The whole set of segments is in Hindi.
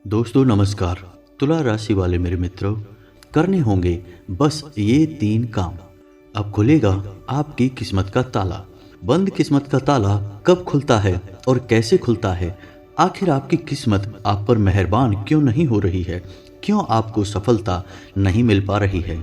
दोस्तों नमस्कार। तुला राशि वाले मेरे मित्रों, करने होंगे बस ये 3 काम। अब खुलेगा आपकी किस्मत का ताला। बंद किस्मत का ताला कब खुलता है और कैसे खुलता है? आखिर आपकी किस्मत आप पर मेहरबान क्यों नहीं हो रही है? क्यों आपको सफलता नहीं मिल पा रही है?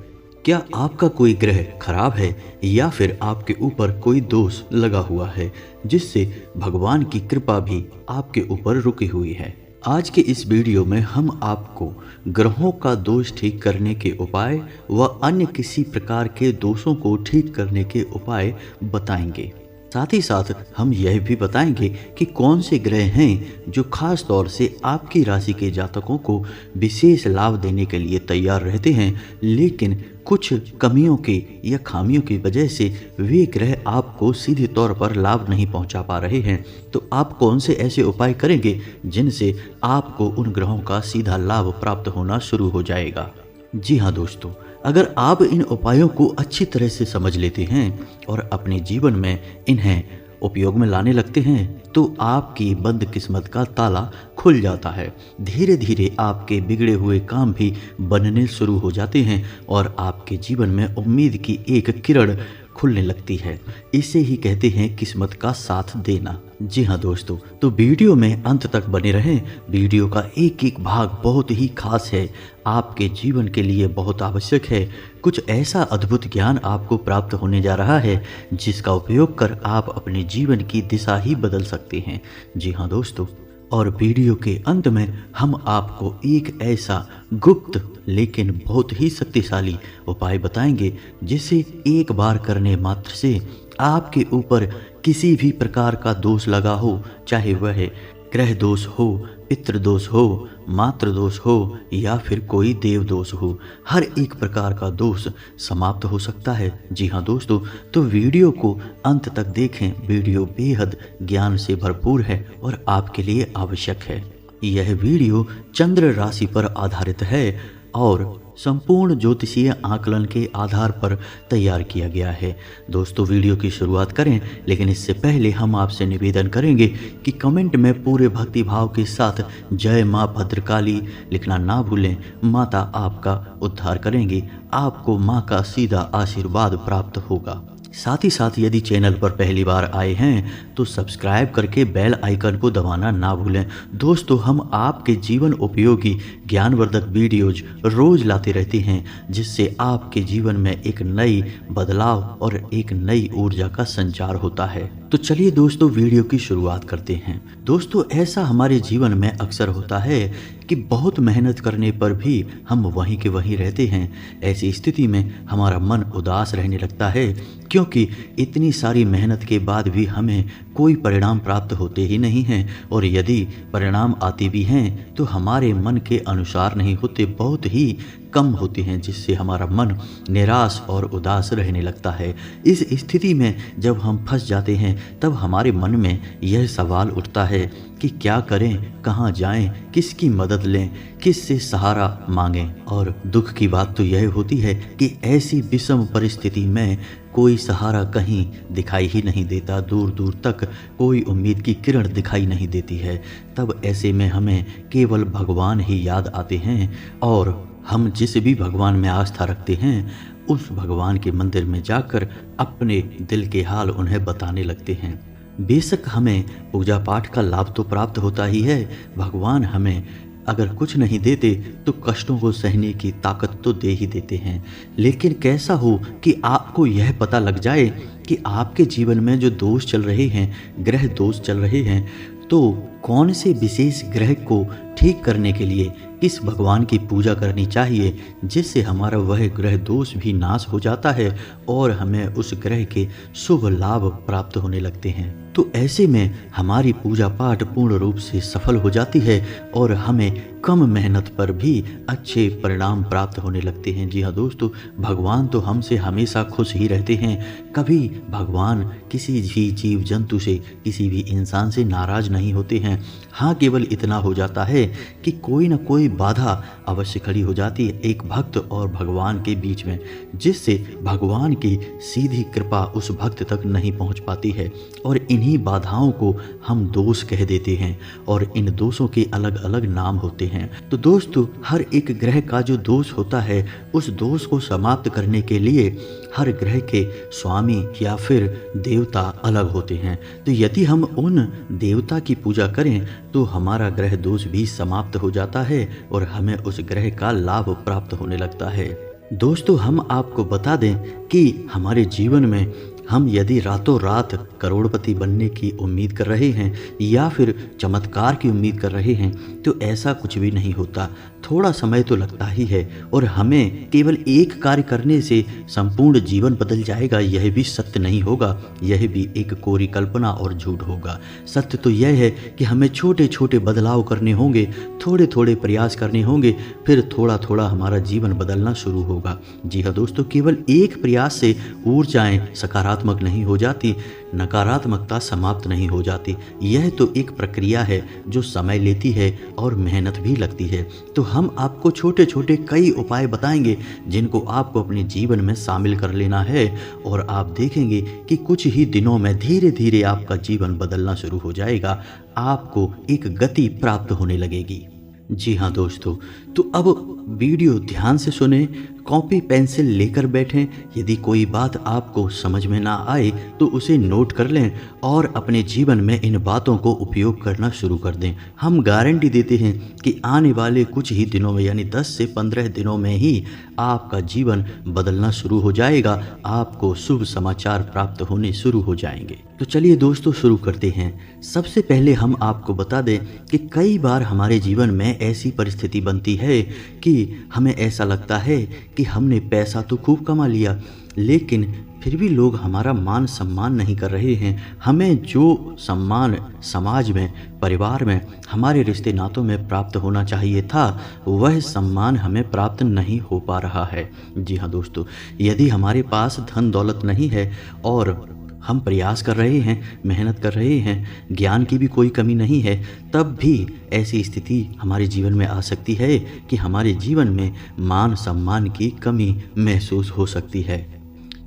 क्या आपका कोई ग्रह खराब है या फिर आपके ऊपर कोई दोष लगा हुआ है जिससे भगवान की कृपा भी आपके ऊपर रुकी हुई है? आज के इस वीडियो में हम आपको ग्रहों का दोष ठीक करने के उपाय व अन्य किसी प्रकार के दोषों को ठीक करने के उपाय बताएंगे। साथ ही साथ हम यह भी बताएंगे कि कौन से ग्रह हैं जो खास तौर से आपकी राशि के जातकों को विशेष लाभ देने के लिए तैयार रहते हैं, लेकिन कुछ कमियों के या खामियों की वजह से वे ग्रह आपको सीधे तौर पर लाभ नहीं पहुंचा पा रहे हैं। तो आप कौन से ऐसे उपाय करेंगे जिनसे आपको उन ग्रहों का सीधा लाभ प्राप्त होना शुरू हो जाएगा? जी हाँ दोस्तों, अगर आप इन उपायों को अच्छी तरह से समझ लेते हैं और अपने जीवन में इन्हें उपयोग में लाने लगते हैं तो आपकी बंद किस्मत का ताला खुल जाता है। धीरे धीरे आपके बिगड़े हुए काम भी बनने शुरू हो जाते हैं और आपके जीवन में उम्मीद की एक किरण खुलने लगती है। इसे ही कहते हैं किस्मत का साथ देना। जी हाँ दोस्तों, तो वीडियो में अंत तक बने रहें। वीडियो का एक एक भाग बहुत ही खास है, आपके जीवन के लिए बहुत आवश्यक है। कुछ ऐसा अद्भुत ज्ञान आपको प्राप्त होने जा रहा है जिसका उपयोग कर आप अपने जीवन की दिशा ही बदल सकते हैं। जी हाँ दोस्तों, और वीडियो के अंत में हम आपको एक ऐसा गुप्त लेकिन बहुत ही शक्तिशाली उपाय बताएंगे जिसे एक बार करने मात्र से आपके ऊपर किसी भी प्रकार का दोष लगा हो, चाहे वह ग्रह दोष हो, पितृ दोष हो, मातृ दोष हो या फिर कोई देव दोष हो, हर एक प्रकार का दोष समाप्त हो सकता है। जी हाँ दोस्तों, तो वीडियो को अंत तक देखें। वीडियो बेहद ज्ञान से भरपूर है और आपके लिए आवश्यक है। यह वीडियो चंद्र राशि पर आधारित है और संपूर्ण ज्योतिषीय आकलन के आधार पर तैयार किया गया है। दोस्तों वीडियो की शुरुआत करें, लेकिन इससे पहले हम आपसे निवेदन करेंगे कि कमेंट में पूरे भक्ति भाव के साथ जय माँ भद्रकाली लिखना ना भूलें। माता आपका उद्धार करेंगी, आपको माँ का सीधा आशीर्वाद प्राप्त होगा। साथ ही साथ यदि चैनल पर पहली बार आए हैं तो सब्सक्राइब करके बेल आइकन को दबाना ना भूलें। दोस्तों हम आपके जीवन उपयोगी ज्ञानवर्धक वीडियोज रोज लाते रहते हैं जिससे आपके जीवन में एक नई बदलाव और एक नई ऊर्जा का संचार होता है। तो चलिए दोस्तों वीडियो की शुरुआत करते हैं। दोस्तों ऐसा हमारे जीवन में अक्सर होता है कि बहुत मेहनत करने पर भी हम वहीं के वहीं रहते हैं। ऐसी स्थिति में हमारा मन उदास रहने लगता है क्योंकि इतनी सारी मेहनत के बाद भी हमें कोई परिणाम प्राप्त होते ही नहीं हैं, और यदि परिणाम आते भी हैं तो हमारे मन के अनुसार नहीं होते, बहुत ही कम होते हैं, जिससे हमारा मन निराश और उदास रहने लगता है। इस स्थिति में जब हम फंस जाते हैं तब हमारे मन में यह सवाल उठता है कि क्या करें, कहाँ जाएं, किसकी मदद लें, किससे सहारा मांगें। और दुख की बात तो यह होती है कि ऐसी विषम परिस्थिति में कोई सहारा कहीं दिखाई ही नहीं देता, दूर दूर तक कोई उम्मीद की किरण दिखाई नहीं देती है। तब ऐसे में हमें केवल भगवान ही याद आते हैं और हम जिस भी भगवान में आस्था रखते हैं उस भगवान के मंदिर में जाकर अपने दिल के हाल उन्हें बताने लगते हैं। बेशक हमें पूजा पाठ का लाभ तो प्राप्त होता ही है, भगवान हमें अगर कुछ नहीं देते तो कष्टों को सहने की ताकत तो दे ही देते हैं। लेकिन कैसा हो कि आपको यह पता लग जाए कि आपके जीवन में जो दोष चल रहे हैं, ग्रह दोष चल रहे हैं, तो कौन से विशेष ग्रह को ठीक करने के लिए किस भगवान की पूजा करनी चाहिए जिससे हमारा वह ग्रह दोष भी नाश हो जाता है और हमें उस ग्रह के शुभ लाभ प्राप्त होने लगते हैं। तो ऐसे में हमारी पूजा पाठ पूर्ण रूप से सफल हो जाती है और हमें कम मेहनत पर भी अच्छे परिणाम प्राप्त होने लगते हैं। जी हाँ दोस्तों, भगवान तो हमसे हमेशा खुश ही रहते हैं। कभी भगवान किसी भी जीव जंतु से, किसी भी इंसान से नाराज नहीं होते हैं। हाँ, केवल इतना हो जाता है कि कोई ना कोई बाधा अवश्य खड़ी हो जाती है एक भक्त और भगवान के बीच में, जिससे भगवान की सीधी कृपा उस भक्त तक नहीं पहुंच पाती है। और इन्हीं बाधाओं को हम दोष कह देते हैं और इन दोषों के अलग अलग नाम होते हैं। तो दोस्तों, हर एक ग्रह का जो दोष होता है, उस दोष को समाप्त करने के लिए हर ग्रह के स्वामी या फिर देवता अलग होते हैं। तो यदि हम उन देवता की पूजा करें तो हमारा ग्रह दोष भी समाप्त हो जाता है और हमें उस ग्रह का लाभ प्राप्त होने लगता है। दोस्तों, हम आपको बता दें कि हमारे जीवन में हम यदि रातों रात करोड़पति बनने की उम्मीद कर रहे हैं या फिर चमत्कार की उम्मीद कर रहे हैं, तो ऐसा कुछ भी नहीं होता। थोड़ा समय तो लगता ही है और हमें केवल एक कार्य करने से संपूर्ण जीवन बदल जाएगा, यह भी सत्य नहीं होगा। यह भी एक कोरी कल्पना और झूठ होगा। सत्य तो यह है कि हमें छोटे छोटे बदलाव करने होंगे, थोड़े थोड़े प्रयास करने होंगे, फिर थोड़ा थोड़ा हमारा जीवन बदलना शुरू होगा। जी हाँ दोस्तों, केवल एक प्रयास से ऊर्जाएं सकारात्मक नहीं हो जाती, नकारात्मकता समाप्त नहीं हो जाती। यह तो एक प्रक्रिया है जो समय लेती है और मेहनत भी लगती है। तो हम आपको छोटे छोटे कई उपाय बताएंगे जिनको आपको अपने जीवन में शामिल कर लेना है और आप देखेंगे कि कुछ ही दिनों में धीरे धीरे आपका जीवन बदलना शुरू हो जाएगा, आपको एक गति प्राप्त होने लगेगी। जी हाँ दोस्तों, तो अब वीडियो ध्यान से सुने, कॉपी पेंसिल लेकर बैठें। यदि कोई बात आपको समझ में ना आए तो उसे नोट कर लें और अपने जीवन में इन बातों को उपयोग करना शुरू कर दें। हम गारंटी देते हैं कि आने वाले कुछ ही दिनों में, यानी 10 से 15 दिनों में ही आपका जीवन बदलना शुरू हो जाएगा, आपको शुभ समाचार प्राप्त होने शुरू हो जाएंगे। तो चलिए दोस्तों, शुरू करते हैं। सबसे पहले हम आपको बता दें कि कई बार हमारे जीवन में ऐसी परिस्थिति बनती है कि हमें ऐसा लगता है कि हमने पैसा तो खूब कमा लिया, लेकिन फिर भी लोग हमारा मान सम्मान नहीं कर रहे हैं। हमें जो सम्मान समाज में, परिवार में, हमारे रिश्ते नातों में प्राप्त होना चाहिए था, वह सम्मान हमें प्राप्त नहीं हो पा रहा है। जी हाँ दोस्तों, यदि हमारे पास धन दौलत नहीं है और हम प्रयास कर रहे हैं, मेहनत कर रहे हैं, ज्ञान की भी कोई कमी नहीं है, तब भी ऐसी स्थिति हमारे जीवन में आ सकती है कि हमारे जीवन में मान सम्मान की कमी महसूस हो सकती है।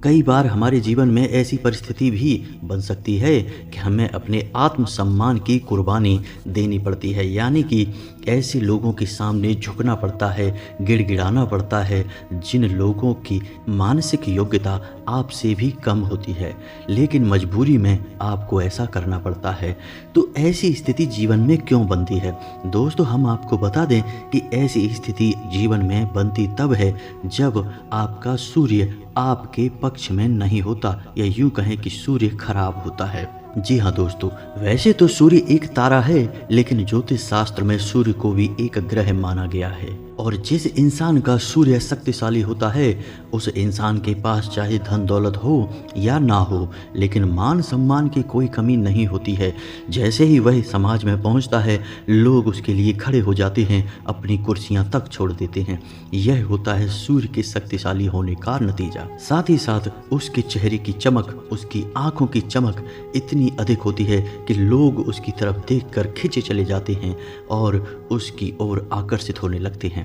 कई बार हमारे जीवन में ऐसी परिस्थिति भी बन सकती है कि हमें अपने आत्मसम्मान की कुर्बानी देनी पड़ती है, यानी कि ऐसे लोगों के सामने झुकना पड़ता है, गिड़गिड़ाना पड़ता है जिन लोगों की मानसिक योग्यता आपसे भी कम होती है, लेकिन मजबूरी में आपको ऐसा करना पड़ता है। तो ऐसी स्थिति जीवन में क्यों बनती है? दोस्तों, हम आपको बता दें कि ऐसी स्थिति जीवन में बनती तब है जब आपका सूर्य आपके पक्ष में नहीं होता, या यूं कहें कि सूर्य खराब होता है। जी हाँ दोस्तों, वैसे तो सूर्य एक तारा है, लेकिन ज्योतिष शास्त्र में सूर्य को भी एक ग्रह माना गया है। और जिस इंसान का सूर्य शक्तिशाली होता है, उस इंसान के पास चाहे धन दौलत हो या ना हो, लेकिन मान सम्मान की कोई कमी नहीं होती है। जैसे ही वह समाज में पहुंचता है, लोग उसके लिए खड़े हो जाते हैं, अपनी कुर्सियां तक छोड़ देते हैं। यह होता है सूर्य के शक्तिशाली होने का नतीजा। साथ ही साथ उसके चेहरे की चमक, उसकी आंखों की चमक इतनी अधिक होती है कि लोग उसकी तरफ देखकर खिंचे चले जाते हैं और उसकी ओर आकर्षित होने लगते हैं।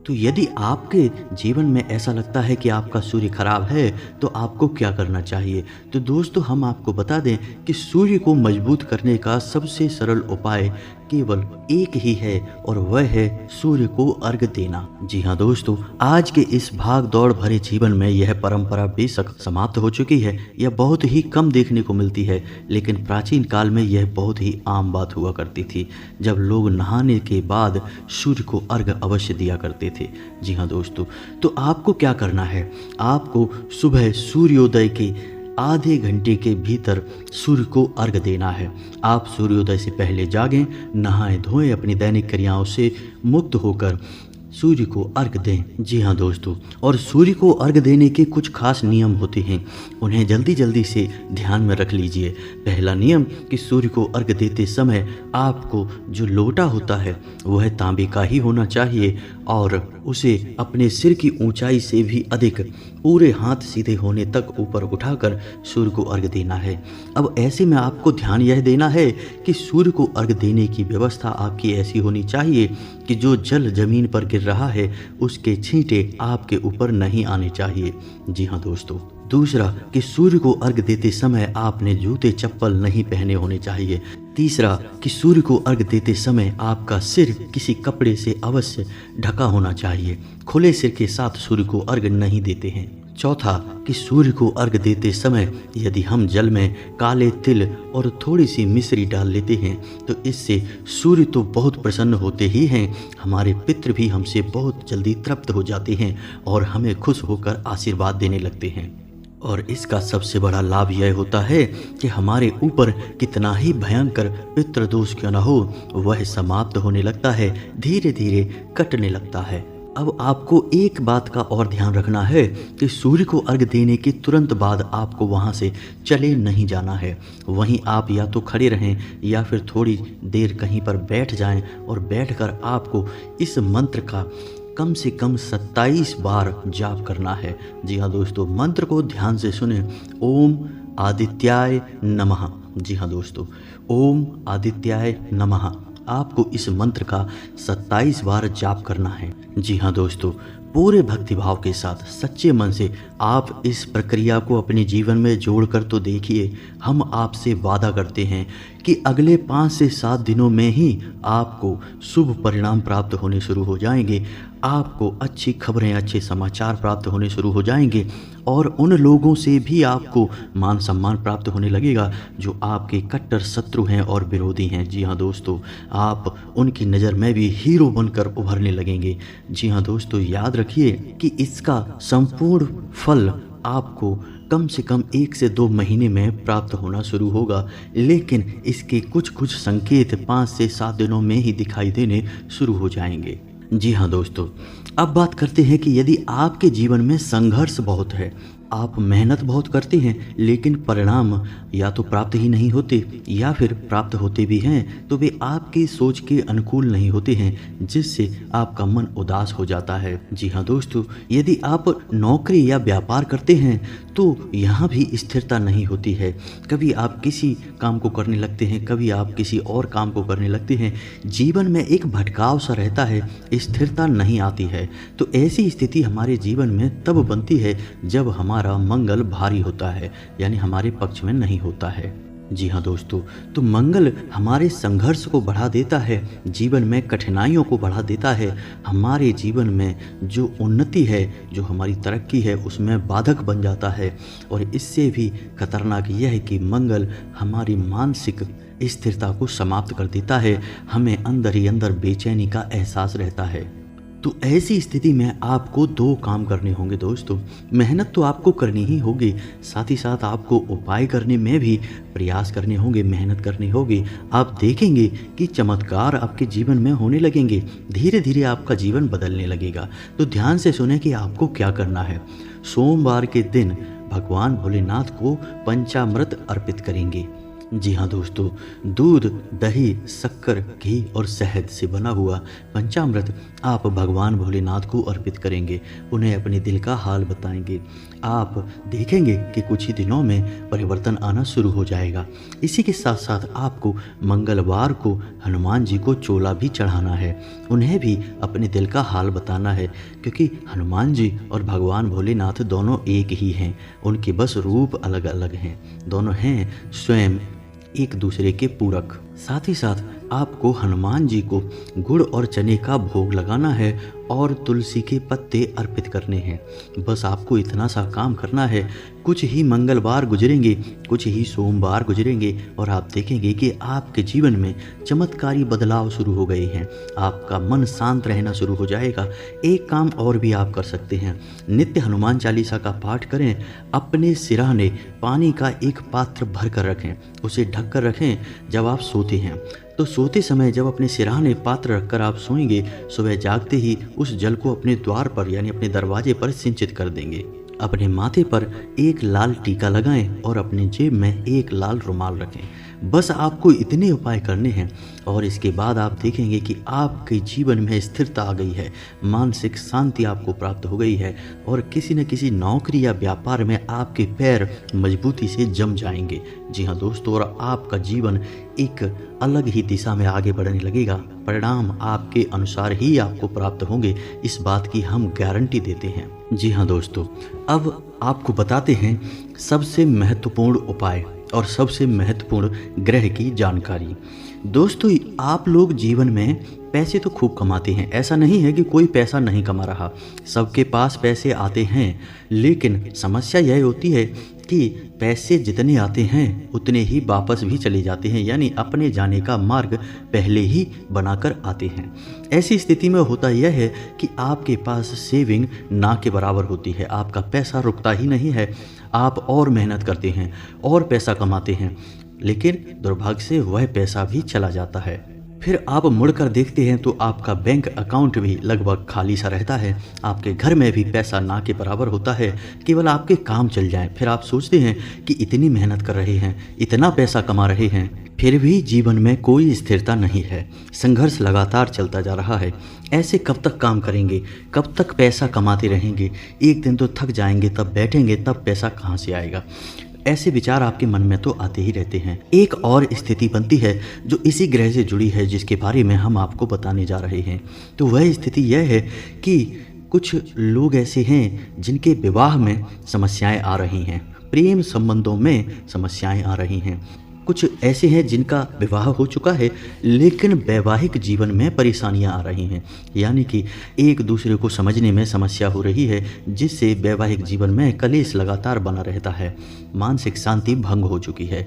तो यदि आपके जीवन में ऐसा लगता है कि आपका सूर्य खराब है, तो आपको क्या करना चाहिए? तो दोस्तों, हम आपको बता दें कि सूर्य को मजबूत करने का सबसे सरल उपाय केवल एक ही है और वह है सूर्य को अर्घ देना। जी हाँ दोस्तों, आज के इस भाग दौड़ भरे जीवन में यह परंपरा बेशक समाप्त हो चुकी है, यह बहुत ही कम देखने को मिलती है, लेकिन प्राचीन काल में यह बहुत ही आम बात हुआ करती थी, जब लोग नहाने के बाद सूर्य को अर्घ अवश्य दिया करते थे। जी हाँ दोस्तों, तो आपको क्या करना है? आपको सुबह सूर्योदय के आधे घंटे के भीतर सूर्य को अर्घ देना है। आप सूर्योदय से पहले जागें, नहाएं धोएं, अपनी दैनिक क्रियाओं से मुक्त होकर सूर्य को अर्घ दें। जी हाँ दोस्तों, और सूर्य को अर्घ देने के कुछ खास नियम होते हैं, उन्हें जल्दी जल्दी से ध्यान में रख लीजिए। पहला नियम कि सूर्य को अर्घ देते समय आपको जो लोटा होता है वह तांबे का ही होना चाहिए और उसे अपने सिर की ऊंचाई से भी अधिक पूरे हाथ सीधे होने तक ऊपर उठाकर सूर्य को अर्घ देना है। अब ऐसे में आपको ध्यान यह देना है कि सूर्य को अर्घ देने की व्यवस्था आपकी ऐसी होनी चाहिए कि जो जल जमीन पर गिर रहा है उसके छींटे आपके ऊपर नहीं आने चाहिए। जी हाँ दोस्तों। दूसरा कि सूर्य को अर्घ देते समय आपने जूते चप्पल नहीं पहने होने चाहिए। तीसरा कि सूर्य को अर्घ देते समय आपका सिर किसी कपड़े से अवश्य ढका होना चाहिए। खुले सिर के साथ सूर्य को अर्घ नहीं देते हैं। चौथा कि सूर्य को अर्घ देते समय यदि हम जल में काले तिल और थोड़ी सी मिश्री डाल लेते हैं तो इससे सूर्य तो बहुत प्रसन्न होते ही हैं, हमारे पितृ भी हमसे बहुत जल्दी तृप्त हो जाते हैं और हमें खुश होकर आशीर्वाद देने लगते हैं। और इसका सबसे बड़ा लाभ यह होता है कि हमारे ऊपर कितना ही भयंकर पितृदोष क्यों न हो वह समाप्त होने लगता है, धीरे धीरे कटने लगता है। अब आपको एक बात का और ध्यान रखना है कि सूर्य को अर्घ देने के तुरंत बाद आपको वहाँ से चले नहीं जाना है। वहीं आप या तो खड़े रहें या फिर थोड़ी देर कहीं पर बैठ जाएं और बैठकर आपको इस मंत्र का कम से कम 27 बार जाप करना है। जी हाँ दोस्तों, मंत्र को ध्यान से सुने। ओम आदित्याय नमः। जी हाँ दोस्तों, ओम आदित्याय नमः। आपको इस मंत्र का 27 बार जाप करना है। जी हाँ दोस्तों, पूरे भक्तिभाव के साथ सच्चे मन से आप इस प्रक्रिया को अपने जीवन में जोड़कर तो देखिए। हम आपसे वादा करते हैं कि अगले 5 से 7 दिनों में ही आपको शुभ परिणाम प्राप्त होने शुरू हो जाएंगे। आपको अच्छी खबरें, अच्छे समाचार प्राप्त होने शुरू हो जाएंगे और उन लोगों से भी आपको मान सम्मान प्राप्त होने लगेगा जो आपके कट्टर शत्रु हैं और विरोधी हैं। जी हाँ दोस्तों, आप उनकी नज़र में भी हीरो बनकर उभरने लगेंगे। जी हाँ दोस्तों, याद रखिए कि इसका संपूर्ण फल आपको कम से कम 1 से 2 महीने में प्राप्त होना शुरू होगा, लेकिन इसके कुछ संकेत 5 से 7 दिनों में ही दिखाई देने शुरू हो जाएंगे। जी हाँ दोस्तों, अब बात करते हैं कि यदि आपके जीवन में संघर्ष बहुत है, आप मेहनत बहुत करते हैं लेकिन परिणाम या तो प्राप्त ही नहीं होते या फिर प्राप्त होते भी हैं तो वे आपकी सोच के अनुकूल नहीं होते हैं, जिससे आपका मन उदास हो जाता है। जी हाँ दोस्तों, यदि आप नौकरी या व्यापार करते हैं तो यहाँ भी स्थिरता नहीं होती है। कभी आप किसी काम को करने लगते हैं, कभी आप किसी और काम को करने लगते हैं। जीवन में एक भटकाव सा रहता है, स्थिरता नहीं आती है। तो ऐसी स्थिति हमारे जीवन में तब बनती है जब हमारा मंगल भारी होता है, यानी हमारे पक्ष में नहीं होता है। जी हाँ दोस्तों, तो मंगल हमारे संघर्ष को बढ़ा देता है, जीवन में कठिनाइयों को बढ़ा देता है, हमारे जीवन में जो उन्नति है, जो हमारी तरक्की है उसमें बाधक बन जाता है। और इससे भी खतरनाक यह है कि मंगल हमारी मानसिक स्थिरता को समाप्त कर देता है, हमें अंदर ही अंदर बेचैनी का एहसास रहता है। तो ऐसी स्थिति में आपको 2 काम करने होंगे दोस्तों। मेहनत तो आपको करनी ही होगी, साथ ही साथ आपको उपाय करने में भी प्रयास करने होंगे, मेहनत करनी होगी। आप देखेंगे कि चमत्कार आपके जीवन में होने लगेंगे, धीरे धीरे आपका जीवन बदलने लगेगा। तो ध्यान से सुने कि आपको क्या करना है। सोमवार के दिन भगवान भोलेनाथ को पंचामृत अर्पित करेंगे। जी हाँ दोस्तों, दूध, दही, शक्कर, घी और शहद से बना हुआ पंचामृत आप भगवान भोलेनाथ को अर्पित करेंगे। उन्हें अपने दिल का हाल बताएंगे। आप देखेंगे कि कुछ ही दिनों में परिवर्तन आना शुरू हो जाएगा। इसी के साथ साथ आपको मंगलवार को हनुमान जी को चोला भी चढ़ाना है, उन्हें भी अपने दिल का हाल बताना है, क्योंकि हनुमान जी और भगवान भोलेनाथ दोनों एक ही हैं, उनके बस रूप अलग अलग हैं, दोनों हैं स्वयं एक दूसरे के पूरक। साथ ही साथ आपको हनुमान जी को गुड़ और चने का भोग लगाना है और तुलसी के पत्ते अर्पित करने हैं। बस आपको इतना सा काम करना है। कुछ ही मंगलवार गुजरेंगे, कुछ ही सोमवार गुजरेंगे और आप देखेंगे कि आपके जीवन में चमत्कारी बदलाव शुरू हो गए हैं। आपका मन शांत रहना शुरू हो जाएगा। एक काम और भी आप कर सकते हैं, नित्य हनुमान चालीसा का पाठ करें। अपने सिरहाने पानी का एक पात्र भर कर रखें, उसे ढक कर रखें जब आप सोते हैं। तो सोते समय जब अपने सिरहाने पात्र रखकर आप सोएंगे, सुबह जागते ही उस जल को अपने द्वार पर यानी अपने दरवाजे पर सिंचित कर देंगे। अपने माथे पर एक लाल टीका लगाएं और अपनी जेब में एक लाल रुमाल रखें। बस आपको इतने उपाय करने हैं और इसके बाद आप देखेंगे कि आपके जीवन में स्थिरता आ गई है, मानसिक शांति आपको प्राप्त हो गई है और किसी न किसी नौकरी या व्यापार में आपके पैर मजबूती से जम जाएंगे। जी हाँ दोस्तों, और आपका जीवन एक अलग ही दिशा में आगे बढ़ने लगेगा। परिणाम आपके अनुसार ही आपको प्राप्त होंगे, इस बात की हम गारंटी देते हैं। जी हाँ दोस्तों, अब आपको बताते हैं सबसे महत्वपूर्ण उपाय और सबसे महत्वपूर्ण ग्रह की जानकारी। दोस्तों, आप लोग जीवन में पैसे तो खूब कमाते हैं, ऐसा नहीं है कि कोई पैसा नहीं कमा रहा, सबके पास पैसे आते हैं। लेकिन समस्या यह होती है कि पैसे जितने आते हैं उतने ही वापस भी चले जाते हैं, यानी अपने जाने का मार्ग पहले ही बनाकर आते हैं। ऐसी स्थिति में होता यह है कि आपके पास सेविंग ना के बराबर होती है, आपका पैसा रुकता ही नहीं है। आप और मेहनत करते हैं और पैसा कमाते हैं, लेकिन दुर्भाग्य से वह पैसा भी चला जाता है। फिर आप मुड़कर देखते हैं तो आपका बैंक अकाउंट भी लगभग खाली सा रहता है, आपके घर में भी पैसा ना के बराबर होता है, केवल आपके काम चल जाए। फिर आप सोचते हैं कि इतनी मेहनत कर रहे हैं, इतना पैसा कमा रहे हैं, फिर भी जीवन में कोई स्थिरता नहीं है, संघर्ष लगातार चलता जा रहा है। ऐसे कब तक काम करेंगे, कब तक पैसा कमाते रहेंगे? एक दिन तो थक जाएंगे, तब बैठेंगे, तब पैसा कहाँ से आएगा? ऐसे विचार आपके मन में तो आते ही रहते हैं। एक और स्थिति बनती है जो इसी ग्रह से जुड़ी है, जिसके बारे में हम आपको बताने जा रहे हैं। तो वह स्थिति यह है कि कुछ लोग ऐसे हैं जिनके विवाह में समस्याएं आ रही हैं, प्रेम संबंधों में समस्याएं आ रही हैं। कुछ ऐसे हैं जिनका विवाह हो चुका है लेकिन वैवाहिक जीवन में परेशानियां आ रही हैं, यानी कि एक दूसरे को समझने में समस्या हो रही है, जिससे वैवाहिक जीवन में कलेश लगातार बना रहता है, मानसिक शांति भंग हो चुकी है।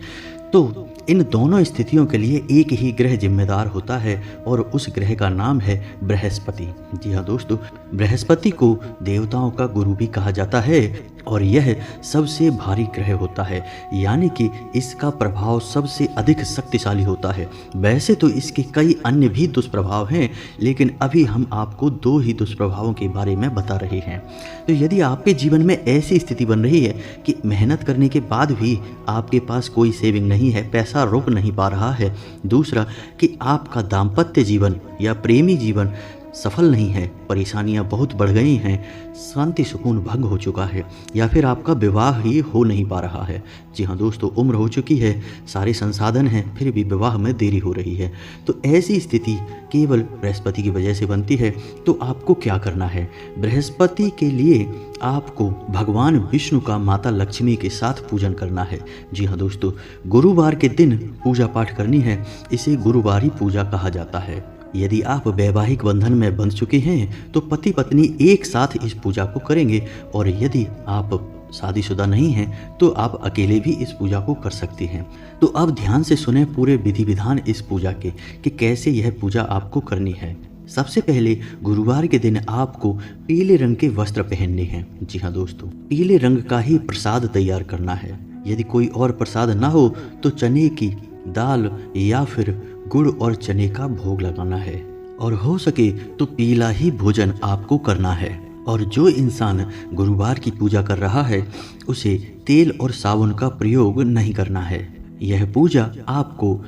तो इन दोनों स्थितियों के लिए एक ही ग्रह जिम्मेदार होता है और उस ग्रह का नाम है बृहस्पति। जी हाँ दोस्तों, बृहस्पति को देवताओं का गुरु भी कहा जाता है और यह सबसे भारी ग्रह होता है, यानी कि इसका प्रभाव सबसे अधिक शक्तिशाली होता है। वैसे तो इसके कई अन्य भी दुष्प्रभाव हैं, लेकिन अभी हम आपको 2 ही दुष्प्रभावों के बारे में बता रहे हैं। तो यदि आपके जीवन में ऐसी स्थिति बन रही है कि मेहनत करने के बाद भी आपके पास कोई सेविंग नहीं है, पैसा रुक नहीं पा रहा है, दूसरा कि आपका दाम्पत्य जीवन या प्रेमी जीवन सफल नहीं है, परेशानियां बहुत बढ़ गई हैं, शांति सुकून भंग हो चुका है, या फिर आपका विवाह ही हो नहीं पा रहा है। जी हाँ दोस्तों, उम्र हो चुकी है, सारे संसाधन हैं, फिर भी विवाह में देरी हो रही है, तो ऐसी स्थिति केवल बृहस्पति की वजह से बनती है। तो आपको क्या करना है? बृहस्पति के लिए आपको भगवान विष्णु का माता लक्ष्मी के साथ पूजन करना है। जी हाँ दोस्तों, गुरुवार के दिन पूजा पाठ करनी है, इसे गुरुवारी पूजा कहा जाता है। यदि आप वैवाहिक बंधन में बंध चुके हैं तो पति पत्नी एक साथ इस पूजा को करेंगे, और यदि आप शादीशुदा नहीं हैं तो आप अकेले भी इस पूजा को कर सकते हैं। तो अब ध्यान से सुने पूरे विधि विधान इस पूजा के कि कैसे यह पूजा आपको करनी है। सबसे पहले गुरुवार के दिन आपको पीले रंग के वस्त्र पहनने हैं। जी हाँ दोस्तों, पीले रंग का ही प्रसाद तैयार करना है। यदि कोई और प्रसाद ना हो तो चने की दाल या फिर गुड़ और चने का भोग लगाना है, और हो सके तो पीला ही भोजन आपको करना है। और जो इंसान गुरुवार की पूजा कर रहा है उसे तेल और साबुन का प्रयोग नहीं करना है। यह पूजा आपको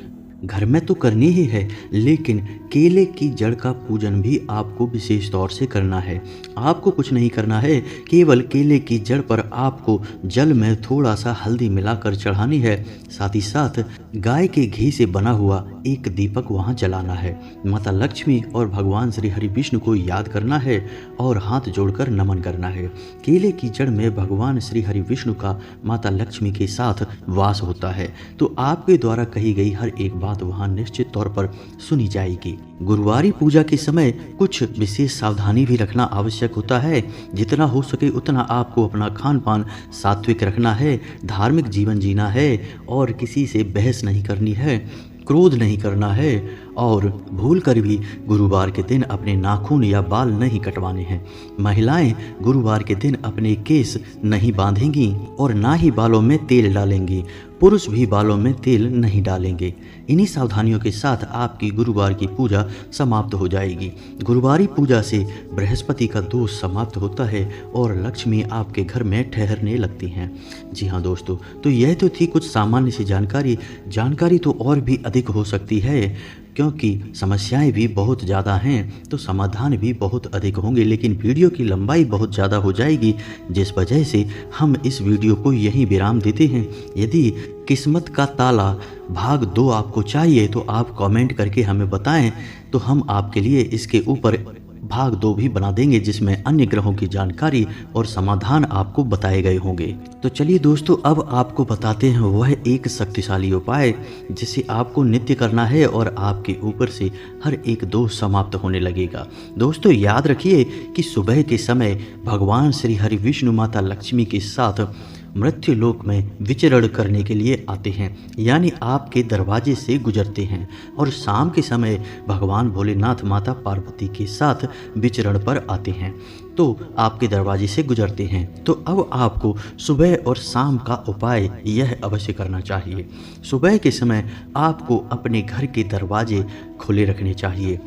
घर में तो करनी ही है, लेकिन केले की जड़ का पूजन भी आपको विशेष तौर से करना है। आपको कुछ नहीं करना है, केवल केले की जड़ पर आपको जल में थोड़ा सा हल्दी मिलाकर चढ़ानी है। साथ ही साथ गाय के घी से बना हुआ एक दीपक वहां जलाना है। माता लक्ष्मी और भगवान श्री हरि विष्णु को याद करना है और हाथ जोड़कर नमन करना है। केले की जड़ में भगवान श्री हरि विष्णु का माता लक्ष्मी के साथ वास होता है, तो आपके द्वारा कही गई हर एक बात वहां निश्चित तौर पर सुनी जाएगी। गुरुवारी पूजा के समय कुछ विशेष सावधानी भी रखना आवश्यक होता है। जितना हो सके उतना आपको अपना खान पान सात्विक रखना है, धार्मिक जीवन जीना है और किसी से बहस नहीं करनी है, क्रोध नहीं करना है और भूल कर भी गुरुवार के दिन अपने नाखून या बाल नहीं कटवाने हैं। महिलाएं गुरुवार के दिन अपने केस नहीं बांधेंगी और ना ही बालों में तेल डालेंगी। पुरुष भी बालों में तेल नहीं डालेंगे। इन्हीं सावधानियों के साथ आपकी गुरुवार की पूजा समाप्त हो जाएगी। गुरुवारी पूजा से बृहस्पति का दोष समाप्त होता है और लक्ष्मी आपके घर में ठहरने लगती हैं। जी हाँ दोस्तों, तो यह तो थी कुछ सामान्य सी जानकारी तो और भी अधिक हो सकती है, क्योंकि समस्याएं भी बहुत ज़्यादा हैं तो समाधान भी बहुत अधिक होंगे, लेकिन वीडियो की लंबाई बहुत ज़्यादा हो जाएगी, जिस वजह से हम इस वीडियो को यहीं विराम देते हैं। यदि किस्मत का ताला भाग 2 आपको चाहिए तो आप कमेंट करके हमें बताएं, तो हम आपके लिए इसके ऊपर भाग 2 भी बना देंगे, जिसमें अन्य ग्रहों की जानकारी और समाधान आपको बताए गए होंगे। तो चलिए दोस्तों, अब आपको बताते हैं वह एक शक्तिशाली उपाय जिसे आपको नित्य करना है और आपके ऊपर से हर एक दोष समाप्त होने लगेगा। दोस्तों याद रखिए कि सुबह के समय भगवान श्री हरि विष्णु माता लक्ष्मी के साथ मृत्यु लोक में विचरण करने के लिए आते हैं, यानी आपके दरवाजे से गुजरते हैं, और शाम के समय भगवान भोलेनाथ माता पार्वती के साथ विचरण पर आते हैं, तो आपके दरवाजे से गुजरते हैं। तो अब आपको सुबह और शाम का उपाय यह अवश्य करना चाहिए। सुबह के समय आपको अपने घर के दरवाजे खुले रखने चाहिए,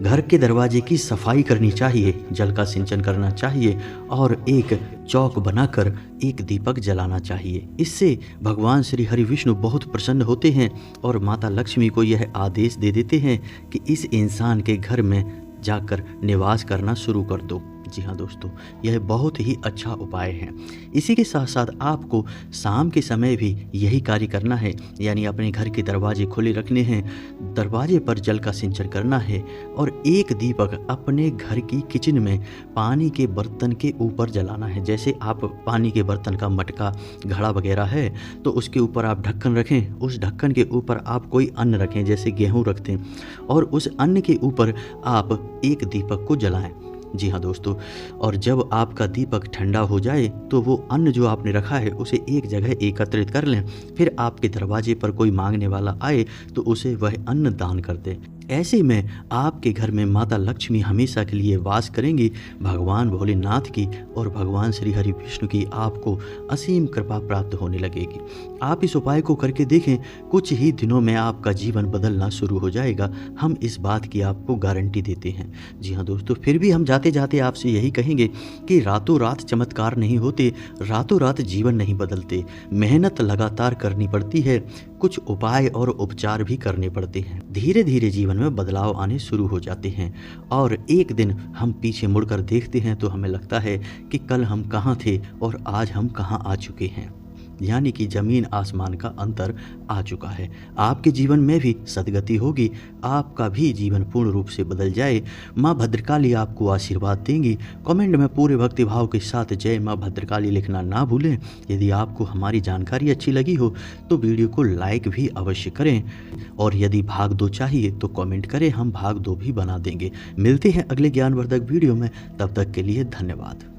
घर के दरवाजे की सफाई करनी चाहिए, जल का सिंचन करना चाहिए और एक चौक बनाकर एक दीपक जलाना चाहिए। इससे भगवान श्री हरि विष्णु बहुत प्रसन्न होते हैं और माता लक्ष्मी को यह आदेश दे देते हैं कि इस इंसान के घर में जाकर निवास करना शुरू कर दो। जी हाँ दोस्तों, यह बहुत ही अच्छा उपाय है। इसी के साथ साथ आपको शाम के समय भी यही कार्य करना है, यानी अपने घर के दरवाजे खुले रखने हैं, दरवाजे पर जल का सिंचन करना है और एक दीपक अपने घर की किचन में पानी के बर्तन के ऊपर जलाना है। जैसे आप पानी के बर्तन का मटका, घड़ा वगैरह है तो उसके ऊपर आप ढक्कन रखें, उस ढक्कन के ऊपर आप कोई अन्न रखें, जैसे गेहूँ रखते हैं, और उस अन्न के ऊपर आप एक दीपक को जलाएं। जी हाँ दोस्तों, और जब आपका दीपक ठंडा हो जाए तो वो अन्न जो आपने रखा है उसे एक जगह एकत्रित कर लें। फिर आपके दरवाजे पर कोई मांगने वाला आए तो उसे वह अन्न दान कर दे। ऐसे में आपके घर में माता लक्ष्मी हमेशा के लिए वास करेंगी। भगवान भोलेनाथ की और भगवान श्री हरि विष्णु की आपको असीम कृपा प्राप्त होने लगेगी। आप इस उपाय को करके देखें, कुछ ही दिनों में आपका जीवन बदलना शुरू हो जाएगा। हम इस बात की आपको गारंटी देते हैं। जी हाँ दोस्तों, फिर भी हम जाते जाते आपसे यही कहेंगे कि रातों रात चमत्कार नहीं होते, रातों रात जीवन नहीं बदलते। मेहनत लगातार करनी पड़ती है, कुछ उपाय और उपचार भी करने पड़ते हैं। धीरे धीरे जीवन में बदलाव आने शुरू हो जाते हैं और एक दिन हम पीछे मुड़कर देखते हैं तो हमें लगता है कि कल हम कहाँ थे और आज हम कहाँ आ चुके हैं। यानी कि जमीन आसमान का अंतर आ चुका है। आपके जीवन में भी सद्गति होगी, आपका भी जीवन पूर्ण रूप से बदल जाए। माँ भद्रकाली आपको आशीर्वाद देंगी। कमेंट में पूरे भक्तिभाव के साथ जय माँ भद्रकाली लिखना ना भूलें। यदि आपको हमारी जानकारी अच्छी लगी हो तो वीडियो को लाइक भी अवश्य करें, और यदि भाग 2 चाहिए तो कमेंट करें, हम भाग 2 भी बना देंगे। मिलते हैं अगले ज्ञानवर्धक वीडियो में, तब तक के लिए धन्यवाद।